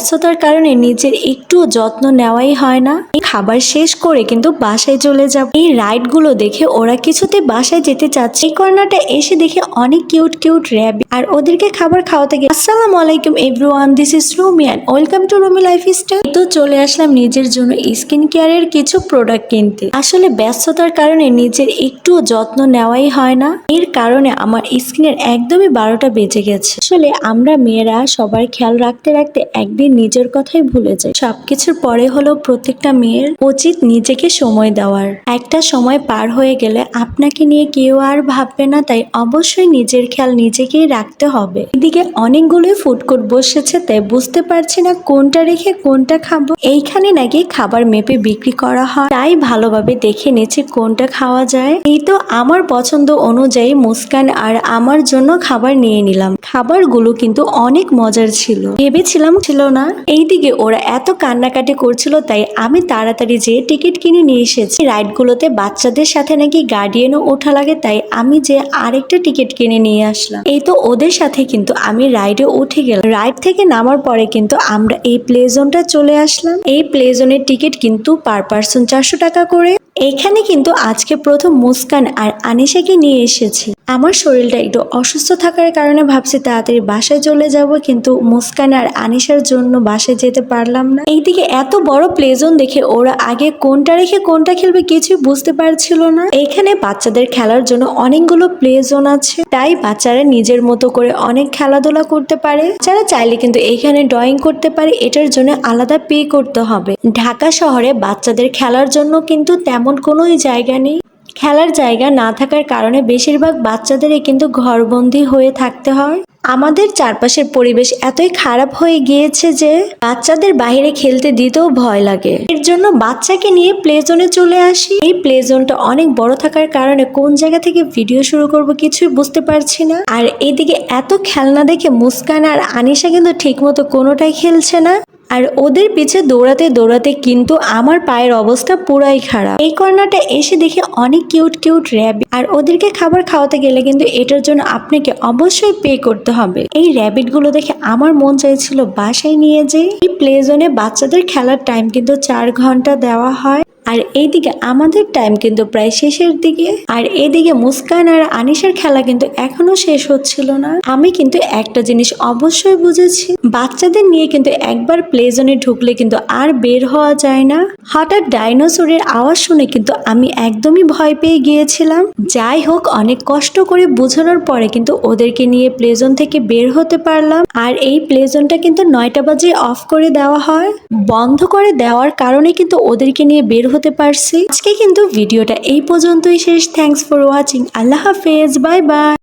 ব্যস্ততার কারণে নিজের একটু যত্ন নেওয়াই হয় না। এই খাবার শেষ করে কিন্তু বাসায় চলে যাব। এই রাইড গুলো দেখে ওরা কিছুতে বাসায় যেতে চাচ্ছে। এই কর্নারটা এসে দেখে অনেক কিউট কিউট র্যাবিট আর ওদেরকে খাবার খাওয়াতে গিয়ে আসসালামু আলাইকুম everyone, this is Rumi and welcome to Rumi lifestyle. তো চলে আসলাম নিজের জন্য স্কিন কেয়ারের কিছু প্রোডাক্ট কিনতে। আসলে ব্যস্ততার কারণে নিজের একটু যত্ন নেওয়াই হয় না। এর কারণে আমার স্কিনের একদমই 12টা বেজে গেছে। আসলে আমরা মেয়েরা সবার খেয়াল রাখতে রাখতে একদিন নিজের কথাই ভুলে যাই। সবকিছুর পরে হলো প্রত্যেকটা মেয়ের উচিত নিজেকে সময় দেওয়ার। একটা সময় পার হয়ে গেলে আপনাকে নিয়ে কেউ আর ভাববে না, তাই অবশ্যই নিজের খেয়াল নিজেকেই রাখতে হবে। এদিকে অনেকগুলোই ফুড কোর্ট বসেছে, তাই বুঝতে পারছি না কোনটা রেখে কোনটা খাবো। এইখানে নাকি খাবার মেপে বিক্রি করা হয়, তাই ভালোভাবে দেখে নিচ্ছি কোনটা খাওয়া যায়। এই তো আমার পছন্দ অনুযায়ী মুস্কান আর আমার জন্য খাবার নিয়ে নিলাম। খাবারগুলো কিন্তু অনেক মজার ছিল, ভেবেছিলাম ছিল না। এইদিকে ওরা এত কান্নাকাটি করছিল, তাই আমি তাড়াতাড়ি যেয়ে টিকিট কিনে নিয়ে এসেছি। রাইড গুলোতে বাচ্চাদের সাথে নাকি গার্ডিয়ানও ওঠা লাগে, তাই আমি যে আরেকটা টিকিট কিনে নিয়ে আসলাম। এই তো ওদের সাথে কিন্তু আমি রাইডে উঠে গেলাম। রাইড থেকে নামার পরে কিন্তু আমরা এই প্লে জোনটা চলে আসলাম। এই প্লে জোনের টিকিট কিন্তু পার পার্সন 400 টাকা করে। এখানে কিন্তু আজকে প্রথম মুস্কান আর আনিশাকে নিয়ে এসেছি। আমার শরীরটা একটু অসুস্থ থাকার কারণে ভাবছি তাড়াতাড়ি বাসায় চলে যাব, কিন্তু মুস্কান আর আনিশার জন্য বাসায় যেতে পারলাম না। এইদিকে এত বড় প্লেজোন দেখে ওরা আগে কোনটা রেখে কোনটা খেলবে কিছুই বুঝতে পারছিল না। এখানে বাচ্চাদের খেলার জন্য অনেকগুলো প্লেজোন আছে, তাই বাচ্চারা নিজের মতো করে অনেক খেলাধুলা করতে পারে। যারা চাইলে কিন্তু এখানে ড্রয়িং করতে পারে, এটার জন্য আলাদা পে করতে হবে। ঢাকা শহরে বাচ্চাদের খেলার জন্য কিন্তু তেমন কোনো জায়গা নেই। খেলার জায়গা না থাকার কারণে বেশিরভাগ বাচ্চাদেরই কিন্তু ঘরবন্দি হয়ে থাকতে হয়। আমাদের চারপাশের পরিবেশ এতই খারাপ হয়ে গিয়েছে যে বাচ্চাদের বাইরে খেলতে দিতেও ভয় লাগে। এর জন্য বাচ্চাকে নিয়ে প্লে জোনে চলে আসি। এই প্লে জোনটা অনেক বড় থাকার কারণে কোন জায়গা থেকে ভিডিও শুরু করব কিছুই বুঝতে পারছি না। আর এইদিকে এত খেলনা দেখে মুস্কান আর আনিশা কিন্তু ঠিক মতো কোনোটাই খেলছে না। আর ওদের পিছে দৌড়াতে দৌড়াতে কিন্তু আমার পায়ের অবস্থা পুরাই খারাপ। এই কর্নারটা এসে দেখে অনেক কিউট কিউট র্যাবিট আর ওদেরকে খাবার খাওয়াতে গেলে কিন্তু এটার জন্য আপনাকে অবশ্যই পে করতে হবে। এই র্যাবিট গুলো দেখে আমার মন চাইছিল বাসায় নিয়ে যেয়ে। এই প্লে জোনে বাচ্চাদের খেলার টাইম কিন্তু 4 ঘন্টা দেওয়া হয়। আর এইদিকে আমাদের টাইম কিন্তু প্রায় শেষের দিকে। আর এদিকে মুস্কান আর আনিশার খেলা কিন্তু এখনো শেষ হচ্ছিল না। আমি কিন্তু একটা জিনিস অবশ্যই বুঝেছি, বাচ্চাদের নিয়ে কিন্তু একবার প্লে জোনে ঢুকলে কিন্তু আর বের হওয়া যায় না। হঠাৎ ডাইনোসরের আওয়াজ শুনে কিন্তু আমি একদমই ভয় পেয়ে গিয়েছিলাম। যাই হোক, অনেক কষ্ট করে বোঝানোর পরে কিন্তু ওদেরকে নিয়ে প্লে জোন থেকে বের হতে পারলাম। আর এই প্লে জোনটা কিন্তু 9টা বাজে অফ করে দেওয়া হয়। বন্ধ করে দেওয়ার কারণে কিন্তু ওদেরকে নিয়ে বের হতে পারছি। আজকে কিন্তু ভিডিওটা এই পর্যন্তই শেষ। Thanks for watching. আল্লাহ হাফেজ, বাই বাই।